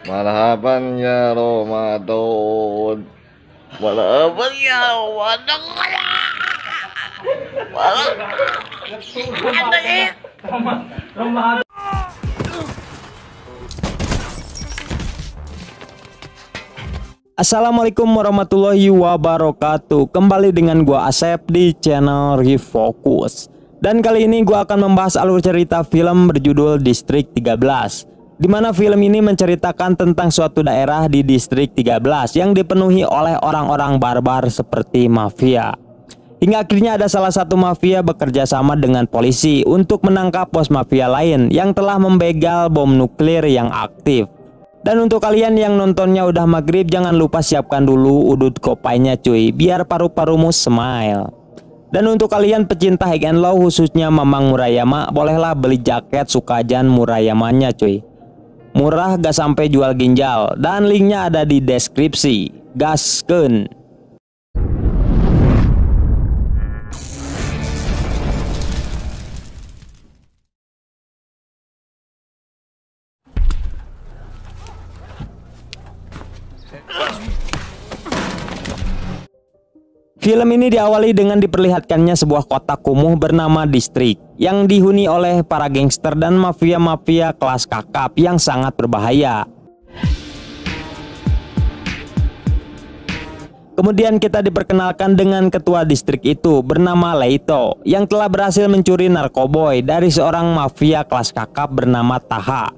Marhaban ya Ramadan. Marhaban ya Ramadan. Assalamualaikum warahmatullahi wabarakatuh. Kembali dengan gua Asep di channel Refocus. Dan kali ini gua akan membahas alur cerita film berjudul Distrik 13, di mana film ini menceritakan tentang suatu daerah di Distrik 13 yang dipenuhi oleh orang-orang barbar seperti mafia. Hingga akhirnya ada salah satu mafia bekerja sama dengan polisi untuk menangkap bos mafia lain yang telah membegal bom nuklir yang aktif. Dan untuk kalian yang nontonnya udah maghrib, jangan lupa siapkan dulu udut kopainya cuy, biar paru-parumu smile. Dan untuk kalian pecinta high and low, khususnya Mamang Murayama, bolehlah beli jaket Sukajan Murayamanya cuy. Murah gak sampai jual ginjal, dan linknya ada di deskripsi. Gaskeun. Film ini diawali dengan diperlihatkannya sebuah kota kumuh bernama Distrik yang dihuni oleh para gangster dan mafia-mafia kelas kakap yang sangat berbahaya. Kemudian kita diperkenalkan dengan ketua distrik itu bernama Leito yang telah berhasil mencuri narkoboy dari seorang mafia kelas kakap bernama Taha.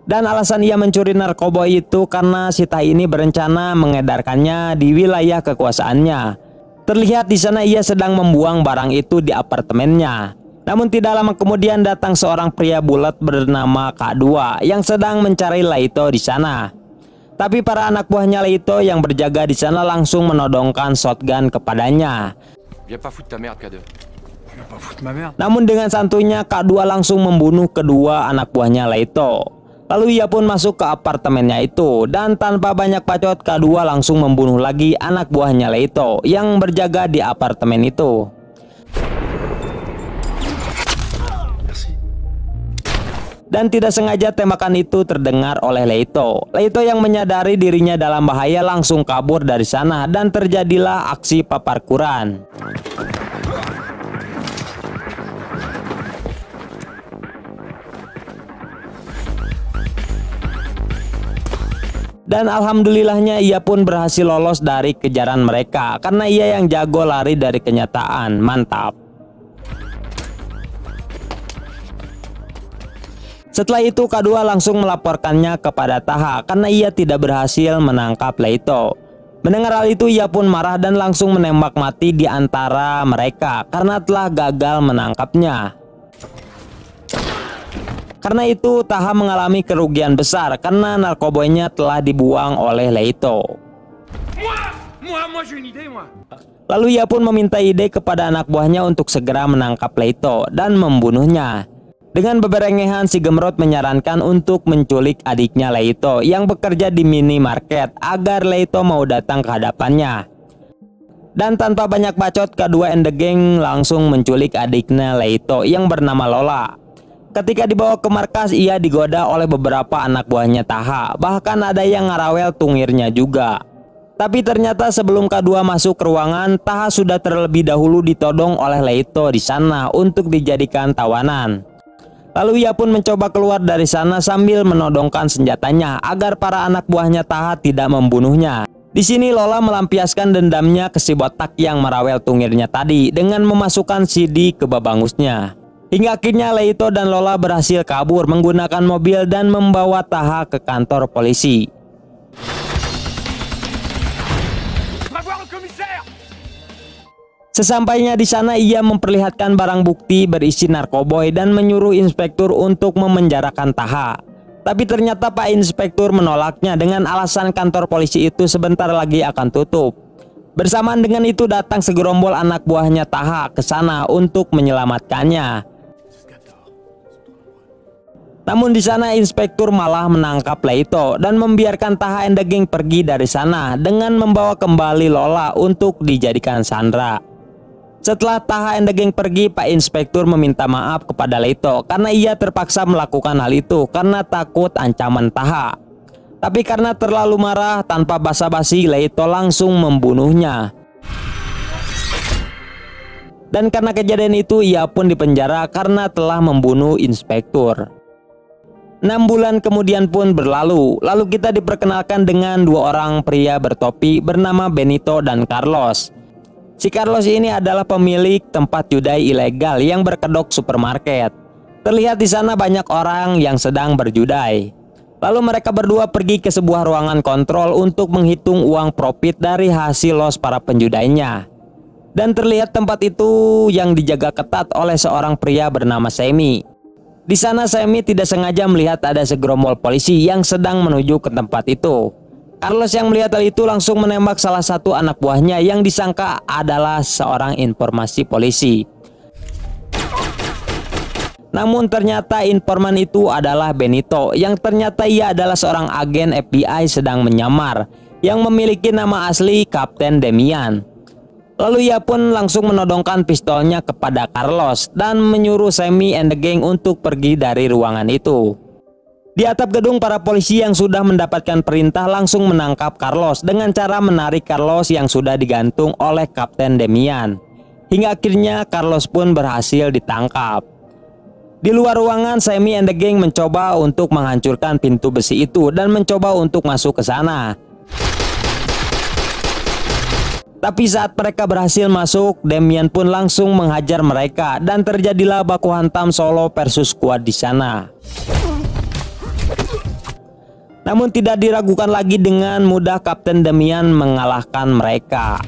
Dan alasan ia mencuri narkoboy itu karena si Taha ini berencana mengedarkannya di wilayah kekuasaannya. Terlihat di sana ia sedang membuang barang itu di apartemennya. Namun tidak lama kemudian datang seorang pria bulat bernama K2 yang sedang mencari Leito di sana. Tapi para anak buahnya Leito yang berjaga di sana langsung menodongkan shotgun kepadanya. Namun dengan santuinya K2 langsung membunuh kedua anak buahnya Leito. Lalu ia pun masuk ke apartemennya itu, dan tanpa banyak bacot K2 langsung membunuh lagi anak buahnya Leito yang berjaga di apartemen itu. Dan tidak sengaja tembakan itu terdengar oleh Leito. Leito yang menyadari dirinya dalam bahaya langsung kabur dari sana dan terjadilah aksi paparkuran. Dan alhamdulillahnya ia pun berhasil lolos dari kejaran mereka karena ia yang jago lari dari kenyataan. Mantap. Setelah itu K2 langsung melaporkannya kepada Taha karena ia tidak berhasil menangkap Leito. Mendengar hal itu ia pun marah dan langsung menembak mati di antara mereka karena telah gagal menangkapnya. Karena itu Taha mengalami kerugian besar karena narkoboynya telah dibuang oleh Leito. Lalu ia pun meminta ide kepada anak buahnya untuk segera menangkap Leito dan membunuhnya. Dengan beberengehan si Gemrot menyarankan untuk menculik adiknya Leito yang bekerja di minimarket agar Leito mau datang ke hadapannya. Dan tanpa banyak bacot K2 and the gang langsung menculik adiknya Leito yang bernama Lola. Ketika dibawa ke markas ia digoda oleh beberapa anak buahnya Taha, bahkan ada yang ngarawel tungirnya juga. Tapi ternyata sebelum K2 masuk ke ruangan, Taha sudah terlebih dahulu ditodong oleh Leito di sana untuk dijadikan tawanan. Lalu ia pun mencoba keluar dari sana sambil menodongkan senjatanya agar para anak buahnya Taha tidak membunuhnya. Di sini Lola melampiaskan dendamnya ke si botak yang merawel tungirnya tadi dengan memasukkan CD ke babangusnya. Hingga akhirnya Leito dan Lola berhasil kabur menggunakan mobil dan membawa Taha ke kantor polisi. Sesampainya di sana ia memperlihatkan barang bukti berisi narkoboy dan menyuruh inspektur untuk memenjarakan Taha. Tapi ternyata Pak Inspektur menolaknya dengan alasan kantor polisi itu sebentar lagi akan tutup. Bersamaan dengan itu datang segerombol anak buahnya Taha ke sana untuk menyelamatkannya. Namun di sana inspektur malah menangkap Leito dan membiarkan Taha and the gang pergi dari sana dengan membawa kembali Lola untuk dijadikan sandera. Setelah Taha and the gang pergi, Pak Inspektur meminta maaf kepada Leito karena ia terpaksa melakukan hal itu karena takut ancaman Taha. Tapi karena terlalu marah, tanpa basa-basi Leito langsung membunuhnya. Dan karena kejadian itu ia pun dipenjara karena telah membunuh inspektur. 6 bulan kemudian pun berlalu. Lalu kita diperkenalkan dengan 2 orang pria bertopi bernama Benito dan Carlos. Si Carlos ini adalah pemilik tempat judai ilegal yang berkedok supermarket. Terlihat di sana banyak orang yang sedang berjudai. Lalu mereka berdua pergi ke sebuah ruangan kontrol untuk menghitung uang profit dari hasil los para penjudainya. Dan terlihat tempat itu yang dijaga ketat oleh seorang pria bernama Sammy. Di sana Sammy tidak sengaja melihat ada segerombol polisi yang sedang menuju ke tempat itu. Carlos yang melihat hal itu langsung menembak salah satu anak buahnya yang disangka adalah seorang informasi polisi. Namun ternyata informan itu adalah Benito, yang ternyata ia adalah seorang agen FBI sedang menyamar yang memiliki nama asli Kapten Damian. Lalu ia pun langsung menodongkan pistolnya kepada Carlos dan menyuruh Sammy and the gang untuk pergi dari ruangan itu. Di atap gedung, para polisi yang sudah mendapatkan perintah langsung menangkap Carlos dengan cara menarik Carlos yang sudah digantung oleh Kapten Damian. Hingga akhirnya Carlos pun berhasil ditangkap. Di luar ruangan, Sammy and the gang mencoba untuk menghancurkan pintu besi itu dan mencoba untuk masuk ke sana. Tapi saat mereka berhasil masuk, Damian pun langsung menghajar mereka dan terjadilah baku hantam solo versus squad di sana. Namun tidak diragukan lagi, dengan mudah Kapten Damian mengalahkan mereka.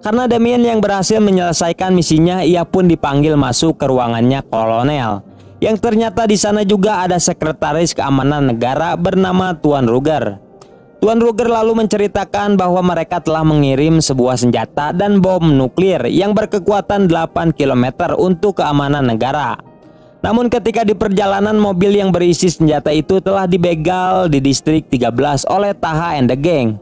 Karena Damian yang berhasil menyelesaikan misinya, ia pun dipanggil masuk ke ruangannya kolonel. Yang ternyata di sana juga ada sekretaris keamanan negara bernama Tuan Ruger. Tuan Ruger lalu menceritakan bahwa mereka telah mengirim sebuah senjata dan bom nuklir yang berkekuatan 8 km untuk keamanan negara. Namun ketika di perjalanan, mobil yang berisi senjata itu telah dibegal di distrik 13 oleh Taha and the gang.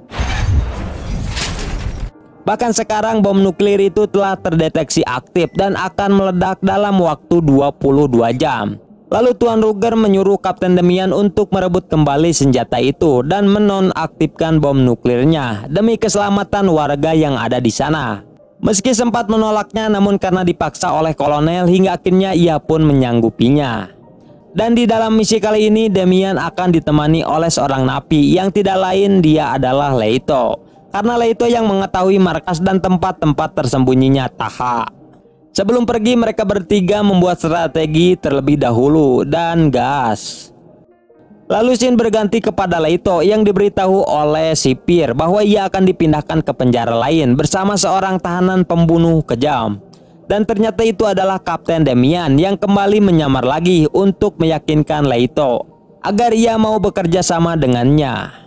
Bahkan sekarang bom nuklir itu telah terdeteksi aktif dan akan meledak dalam waktu 22 jam. Lalu Tuan Ruger menyuruh Kapten Damian untuk merebut kembali senjata itu dan menonaktifkan bom nuklirnya demi keselamatan warga yang ada di sana. Meski sempat menolaknya, namun karena dipaksa oleh kolonel hingga akhirnya ia pun menyanggupinya. Dan di dalam misi kali ini, Damian akan ditemani oleh seorang napi yang tidak lain dia adalah Leito. Karena Leito yang mengetahui markas dan tempat-tempat tersembunyinya Taha. Sebelum pergi, mereka bertiga membuat strategi terlebih dahulu dan gas. Lalu scene berganti kepada Leito yang diberitahu oleh sipir bahwa ia akan dipindahkan ke penjara lain bersama seorang tahanan pembunuh kejam. Dan ternyata itu adalah Kapten Damian yang kembali menyamar lagi untuk meyakinkan Leito agar ia mau bekerja sama dengannya.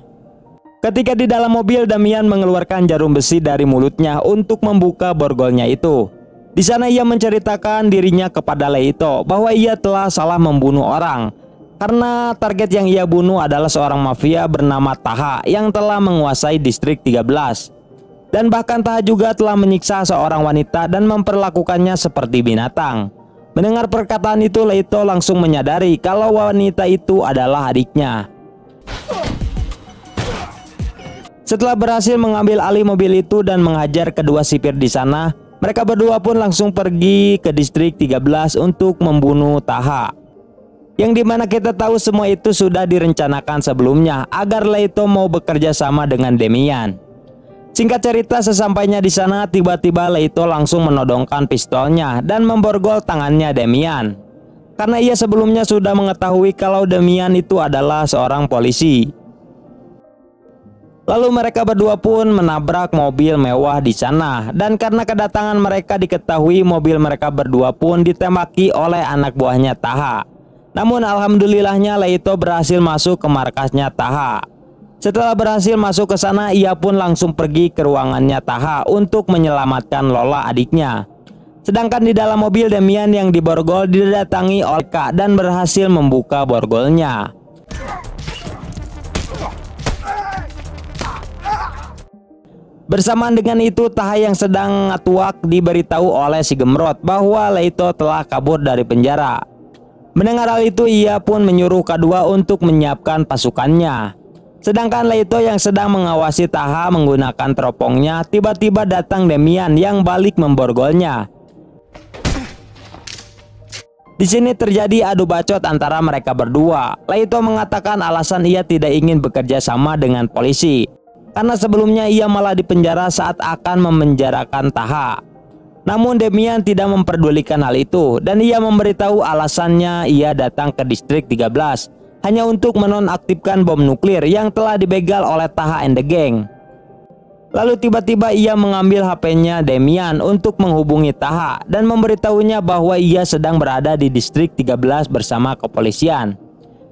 Ketika di dalam mobil, Damian mengeluarkan jarum besi dari mulutnya untuk membuka borgolnya itu. Di sana ia menceritakan dirinya kepada Leito bahwa ia telah salah membunuh orang, karena target yang ia bunuh adalah seorang mafia bernama Taha yang telah menguasai distrik 13. Dan bahkan Taha juga telah menyiksa seorang wanita dan memperlakukannya seperti binatang. Mendengar perkataan itu, Leito langsung menyadari kalau wanita itu adalah adiknya. Setelah berhasil mengambil alih mobil itu dan menghajar kedua sipir di sana, mereka berdua pun langsung pergi ke distrik 13 untuk membunuh Taha. Yang dimana kita tahu semua itu sudah direncanakan sebelumnya agar Leito mau bekerja sama dengan Damian. Singkat cerita, sesampainya di sana, tiba-tiba Leito langsung menodongkan pistolnya dan memborgol tangannya Damian. Karena ia sebelumnya sudah mengetahui kalau Damian itu adalah seorang polisi. Lalu mereka berdua pun menabrak mobil mewah di sana, dan karena kedatangan mereka diketahui, mobil mereka berdua pun ditembaki oleh anak buahnya Taha. Namun alhamdulillahnya Leito berhasil masuk ke markasnya Taha. Setelah berhasil masuk ke sana, ia pun langsung pergi ke ruangannya Taha untuk menyelamatkan Lola adiknya. Sedangkan di dalam mobil, Damian yang diborgol didatangi oleh Kak dan berhasil membuka borgolnya. Bersamaan dengan itu, Taha yang sedang ngatuak diberitahu oleh si Gemrot bahwa Leito telah kabur dari penjara. Mendengar hal itu, ia pun menyuruh K2 untuk menyiapkan pasukannya. Sedangkan Leito yang sedang mengawasi Taha menggunakan teropongnya, tiba-tiba datang Demian yang balik memborgolnya. Di sini terjadi adu bacot antara mereka berdua. Leito mengatakan alasan ia tidak ingin bekerja sama dengan polisi, karena sebelumnya ia malah dipenjara saat akan memenjarakan Taha. Namun Demian tidak memperdulikan hal itu dan ia memberitahu alasannya ia datang ke distrik 13 hanya untuk menonaktifkan bom nuklir yang telah dibegal oleh Taha and the Gang. Lalu tiba-tiba ia mengambil HP-nya Demian untuk menghubungi Taha dan memberitahunya bahwa ia sedang berada di distrik 13 bersama kepolisian.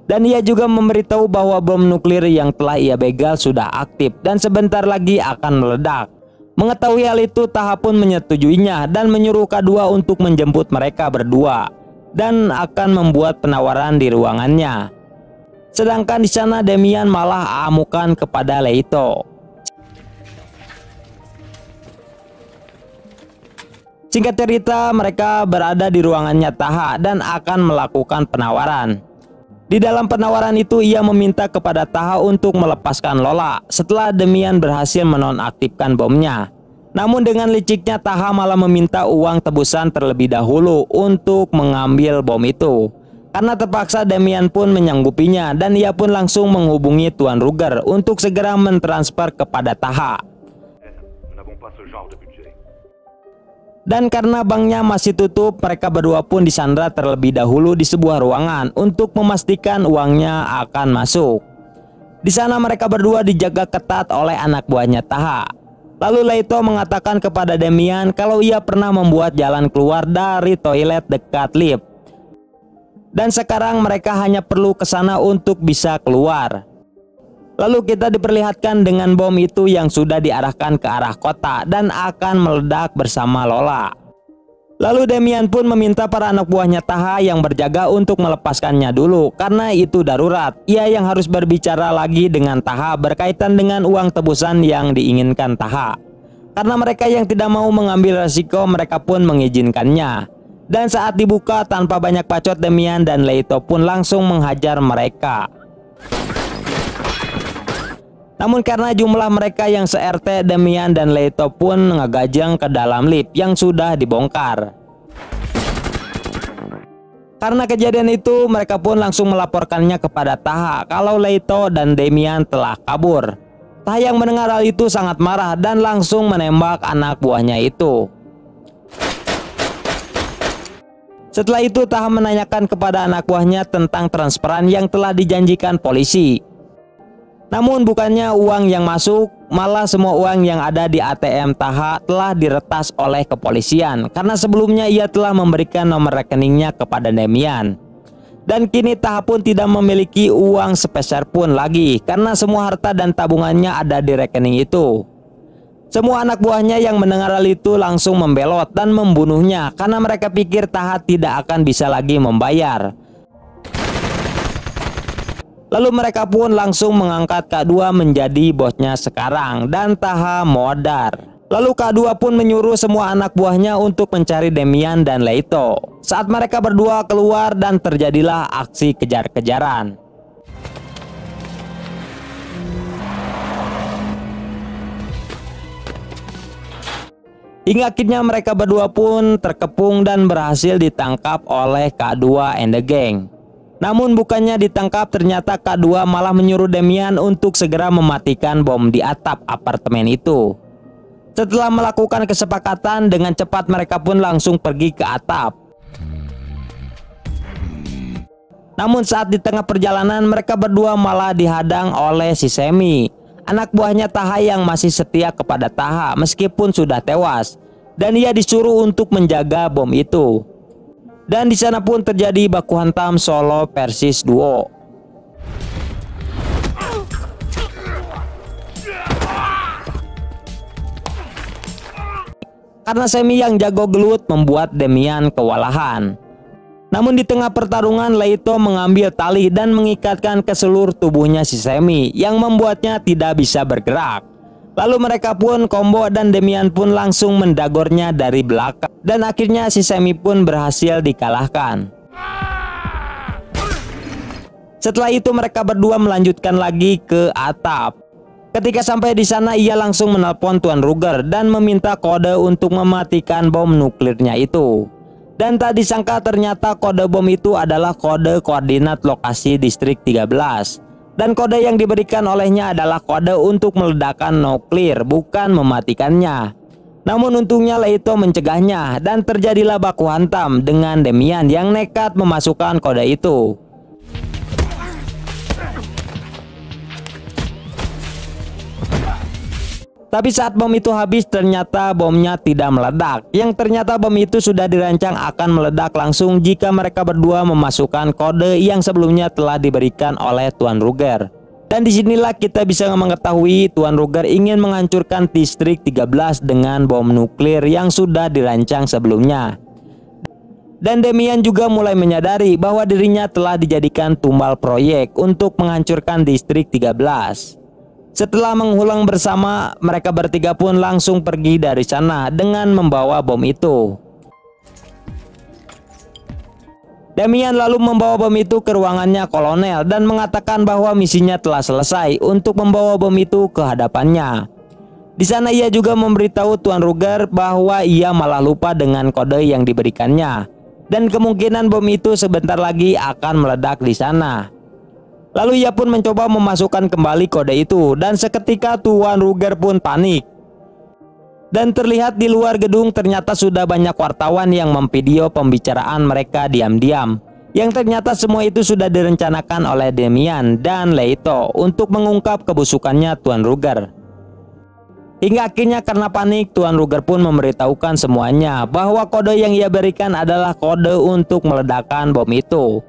Dan ia juga memberitahu bahwa bom nuklir yang telah ia begal sudah aktif dan sebentar lagi akan meledak. Mengetahui hal itu, Taha pun menyetujuinya dan menyuruh K2 untuk menjemput mereka berdua dan akan membuat penawaran di ruangannya. Sedangkan di sana Demian malah amukan kepada Leito. Singkat cerita, mereka berada di ruangannya Taha dan akan melakukan penawaran. Di dalam penawaran itu, ia meminta kepada Taha untuk melepaskan Lola setelah Demian berhasil menonaktifkan bomnya. Namun dengan liciknya, Taha malah meminta uang tebusan terlebih dahulu untuk mengambil bom itu. Karena terpaksa, Demian pun menyanggupinya dan ia pun langsung menghubungi Tuan Ruger untuk segera mentransfer kepada Taha. Dan karena banknya masih tutup, mereka berdua pun disandra terlebih dahulu di sebuah ruangan untuk memastikan uangnya akan masuk. Di sana mereka berdua dijaga ketat oleh anak buahnya Taha. Lalu Leito mengatakan kepada Demian kalau ia pernah membuat jalan keluar dari toilet dekat lift. Dan sekarang mereka hanya perlu ke sana untuk bisa keluar. Lalu kita diperlihatkan dengan bom itu yang sudah diarahkan ke arah kota dan akan meledak bersama Lola. Lalu Demian pun meminta para anak buahnya Taha yang berjaga untuk melepaskannya dulu karena itu darurat. Ia yang harus berbicara lagi dengan Taha berkaitan dengan uang tebusan yang diinginkan Taha. Karena mereka yang tidak mau mengambil resiko, mereka pun mengizinkannya. Dan saat dibuka tanpa banyak bacot, Demian dan Leito pun langsung menghajar mereka. Namun karena jumlah mereka yang se-RT, Demian dan Leito pun ngegajang ke dalam lift yang sudah dibongkar. Karena kejadian itu, mereka pun langsung melaporkannya kepada Taha kalau Leito dan Demian telah kabur. Taha yang mendengar hal itu sangat marah dan langsung menembak anak buahnya itu. Setelah itu, Taha menanyakan kepada anak buahnya tentang transferan yang telah dijanjikan polisi. Namun bukannya uang yang masuk, malah semua uang yang ada di ATM Taha telah diretas oleh kepolisian karena sebelumnya ia telah memberikan nomor rekeningnya kepada Demian. Dan kini Taha pun tidak memiliki uang sepeser pun lagi karena semua harta dan tabungannya ada di rekening itu. Semua anak buahnya yang mendengar hal itu langsung membelot dan membunuhnya karena mereka pikir Taha tidak akan bisa lagi membayar. Lalu mereka pun langsung mengangkat K2 menjadi bosnya sekarang dan Taha modar. Lalu K2 pun menyuruh semua anak buahnya untuk mencari Demian dan Leito. Saat mereka berdua keluar dan terjadilah aksi kejar-kejaran. Hingga akhirnya mereka berdua pun terkepung dan berhasil ditangkap oleh K2 and the Gang. Namun bukannya ditangkap, ternyata K2 malah menyuruh Demian untuk segera mematikan bom di atap apartemen itu. Setelah melakukan kesepakatan, dengan cepat mereka pun langsung pergi ke atap. Namun saat di tengah perjalanan, mereka berdua malah dihadang oleh si Semi, anak buahnya Taha yang masih setia kepada Taha meskipun sudah tewas. Dan ia disuruh untuk menjaga bom itu. Dan di sana pun terjadi baku hantam solo versus duo. Karena Semi yang jago gelut membuat Demian kewalahan. Namun di tengah pertarungan, Leito mengambil tali dan mengikatkan ke seluruh tubuhnya si Semi yang membuatnya tidak bisa bergerak. Lalu mereka pun combo dan Demian pun langsung mendagornya dari belakang. Dan akhirnya si Semi pun berhasil dikalahkan. Setelah itu mereka berdua melanjutkan lagi ke atap. Ketika sampai di sana ia langsung menelpon Tuan Ruger dan meminta kode untuk mematikan bom nuklirnya itu. Dan tak disangka ternyata kode bom itu adalah kode koordinat lokasi distrik 13. Dan kode yang diberikan olehnya adalah kode untuk meledakkan nuklir, bukan mematikannya. Namun untungnya Leito mencegahnya dan terjadilah baku hantam dengan Demian yang nekat memasukkan kode itu. Tapi saat bom itu habis ternyata bomnya tidak meledak. Yang ternyata bom itu sudah dirancang akan meledak langsung jika mereka berdua memasukkan kode yang sebelumnya telah diberikan oleh Tuan Ruger. Dan disinilah kita bisa mengetahui Tuan Ruger ingin menghancurkan distrik 13 dengan bom nuklir yang sudah dirancang sebelumnya. Dan Demian juga mulai menyadari bahwa dirinya telah dijadikan tumbal proyek untuk menghancurkan distrik 13. Setelah mengulang bersama, mereka bertiga pun langsung pergi dari sana dengan membawa bom itu. Demian lalu membawa bom itu ke ruangannya kolonel dan mengatakan bahwa misinya telah selesai untuk membawa bom itu ke hadapannya. Di sana ia juga memberitahu Tuan Ruger bahwa ia malah lupa dengan kode yang diberikannya dan kemungkinan bom itu sebentar lagi akan meledak di sana. Lalu ia pun mencoba memasukkan kembali kode itu dan seketika Tuan Ruger pun panik. Dan terlihat di luar gedung ternyata sudah banyak wartawan yang memvideo pembicaraan mereka diam-diam. Yang ternyata semua itu sudah direncanakan oleh Demian dan Leito untuk mengungkap kebusukannya Tuan Ruger. Hingga akhirnya karena panik Tuan Ruger pun memberitahukan semuanya bahwa kode yang ia berikan adalah kode untuk meledakkan bom itu.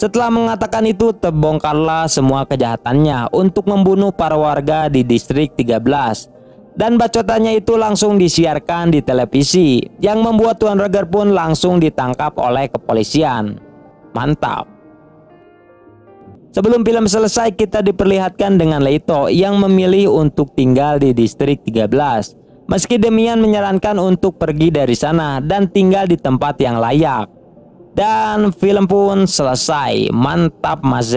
Setelah mengatakan itu terbongkarlah semua kejahatannya untuk membunuh para warga di distrik 13. Dan bacotannya itu langsung disiarkan di televisi yang membuat Tuan Ruger pun langsung ditangkap oleh kepolisian. Mantap. Sebelum film selesai kita diperlihatkan dengan Leito yang memilih untuk tinggal di distrik 13. Meski Demian menyarankan untuk pergi dari sana dan tinggal di tempat yang layak. Dan film pun selesai. Mantap Mas.